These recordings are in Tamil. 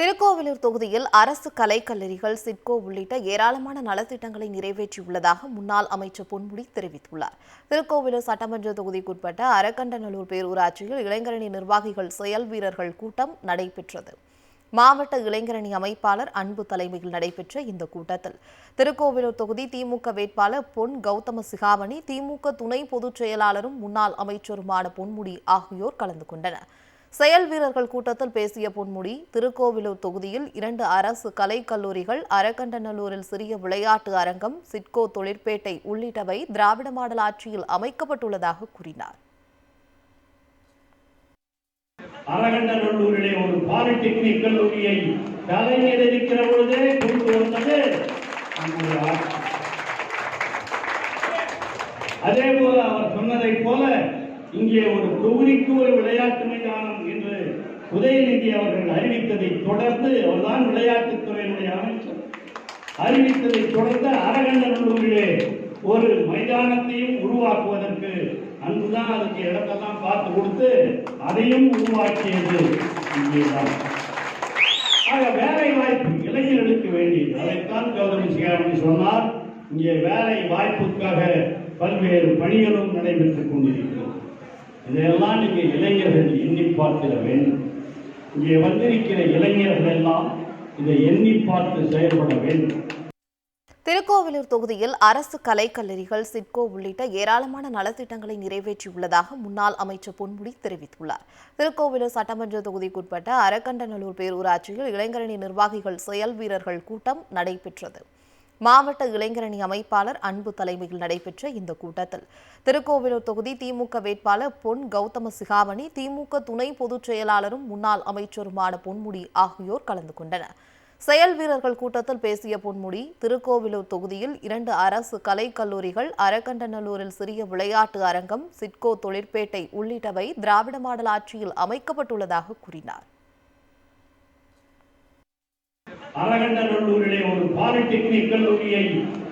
திருக்கோவிலூர் தொகுதியில் அரசு கலைக்கல்லூரிகள், சிட்கோ உள்ளிட்ட ஏராளமான நலத்திட்டங்களை நிறைவேற்றியுள்ளதாக முன்னாள் அமைச்சர் பொன்முடி தெரிவித்துள்ளார். திருக்கோவிலூர் சட்டமன்ற தொகுதிக்குட்பட்ட அரக்கண்டநல்லூர் பேரூராட்சியில் இளைஞரணி நிர்வாகிகள், செயல் வீரர்கள் கூட்டம் நடைபெற்றது. மாவட்ட இளைஞரணி அமைப்பாளர் அன்பு தலைமையில் நடைபெற்ற இந்த கூட்டத்தில் திருக்கோவிலூர் தொகுதி திமுக வேட்பாளர் பொன் கௌதம சிகாமணி, திமுக துணை பொதுச் செயலாளரும் முன்னாள் அமைச்சருமான பொன்முடி ஆகியோர் கலந்து கொண்டனர். செயல் வீரர்கள் கூட்டத்தில் பேசிய பொன்முடி, திருக்கோவிலூர் தொகுதியில் 2 அரசு கலைக்கல்லூரிகள், அரக்கண்டநல்லூரில் சிறிய விளையாட்டு அரங்கம், சிட்கோ தொழிற்பேட்டை உள்ளிட்டவை திராவிட மாடல் ஆட்சியில் அமைக்கப்பட்டுள்ளதாக கூறினார். அரகண்டநல்லூரிலே ஒரு பாலிடெக்னிக் கல்லூரியை கலைஞர் இருக்கிற பொழுதே கொண்டு வந்தது. அதே போல அவர் சொன்னதை போல இங்கே ஒரு தொகுதிக்கு ஒரு விளையாட்டு மைதானம் என்று உதயநிதி அவர்கள் அறிவித்ததை தொடர்ந்து, அவர்தான் விளையாட்டுத்துறையினுடைய அமைச்சர், அறிவித்ததை தொடர்ந்து அரகண்டநல்லூரிலே ஒரு மைதானத்தையும் உருவாக்குவதற்கு அங்குதான் அதுக்கு இடத்தெல்லாம் பார்த்து கொடுத்து அதையும் உருவாக்கியது இங்கேதான். ஆக வேலை வாய்ப்பு இளைஞர்களுக்கு வேண்டியது. அதைத்தான் கௌதம சிகாமணி சொன்னார். இங்கே வேலை வாய்ப்புக்காக பல்வேறு பணிகளும் நடைபெற்றுக் கொண்டிருக்கிறது. இதையெல்லாம் நீங்க இளைஞர்கள் எண்ணி பார்த்திட வேண்டும். இங்கே வந்திருக்கிற இளைஞர்கள் எல்லாம் இதை எண்ணி பார்த்து செயல்பட வேண்டும். திருக்கோவிலூர் தொகுதியில் அரசு கலைக்கல்லூரிகள், சிட்கோ உள்ளிட்ட ஏராளமான நலத்திட்டங்களை நிறைவேற்றியுள்ளதாக முன்னாள் அமைச்சர் பொன்முடி தெரிவித்துள்ளார். திருக்கோவிலூர் சட்டமன்ற தொகுதிக்குட்பட்ட அரக்கண்டநல்லூர் பேரூராட்சியில் இளைஞரணி நிர்வாகிகள், செயல் வீரர்கள் கூட்டம் நடைபெற்றது. மாவட்ட இளைஞரணி அமைப்பாளர் அன்பு தலைமையில் நடைபெற்ற இந்த கூட்டத்தில் திருக்கோவிலூர் தொகுதி திமுக வேட்பாளர் பொன் கௌதம சிகாமணி, திமுக துணை பொதுச் செயலாளரும் முன்னாள் அமைச்சருமான பொன்முடி ஆகியோர் கலந்து கொண்டனர். செயல் வீரர்கள் கூட்டத்தில் பேசிய பொன்முடி, திருக்கோவிலூர் தொகுதியில் 2 அரசு கலைக்கல்லூரிகள், அரக்கண்டநல்லூரில் சிறிய விளையாட்டு அரங்கம், சிட்கோ தொழிற்பேட்டை உள்ளிட்டவை திராவிட மாடல் ஆட்சியில் அமைக்கப்பட்டுள்ளதாக கூறினார். அரகண்டநல்லூரிலே ஒரு பாலிடெக்னிக் கல்லூரியை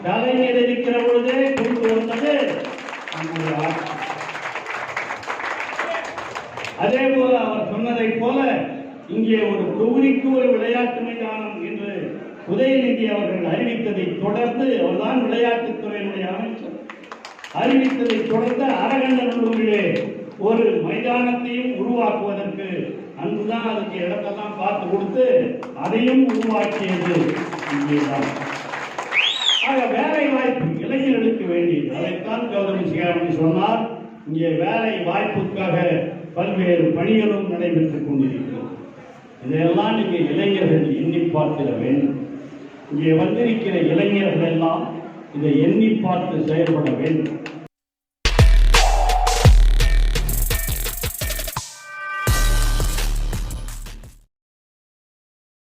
கலைஞர் இருக்கிற பொழுதே கொண்டு வந்தது. அதே போல அவர் சொன்னதை போல இங்கே ஒரு தொகுதிக்கு ஒரு விளையாட்டு மைதானம் என்று உதயநிதி அவர்கள் அறிவித்ததை தொடர்ந்து, அவர்தான் விளையாட்டுத்துறையினுடைய அமைச்சர், அறிவித்ததை தொடர்ந்து அரகண்டநல்லூரிலே ஒரு மைதானத்தையும் உருவாக்குவதற்கு அங்குதான் அதுக்கு இடத்தெல்லாம் பார்த்து கொடுத்து அதையும் உருவாக்கியது இங்கேதான். ஆக வேலை வாய்ப்பு இளைஞர்களுக்கு வேண்டியது. அதைத்தான் கௌதம சிகாமணி சொன்னார். இங்கே வேலை வாய்ப்புக்காக பல்வேறு பணிகளும் நடைபெற்றுக் கொண்டிருக்கிறது. இதையெல்லாம் நீங்க இளைஞர்கள் எண்ணி பார்த்திட வேண்டும். இங்கே வந்திருக்கிற இளைஞர்கள் எல்லாம் இதை எண்ணி பார்த்து செயல்பட வேண்டும்.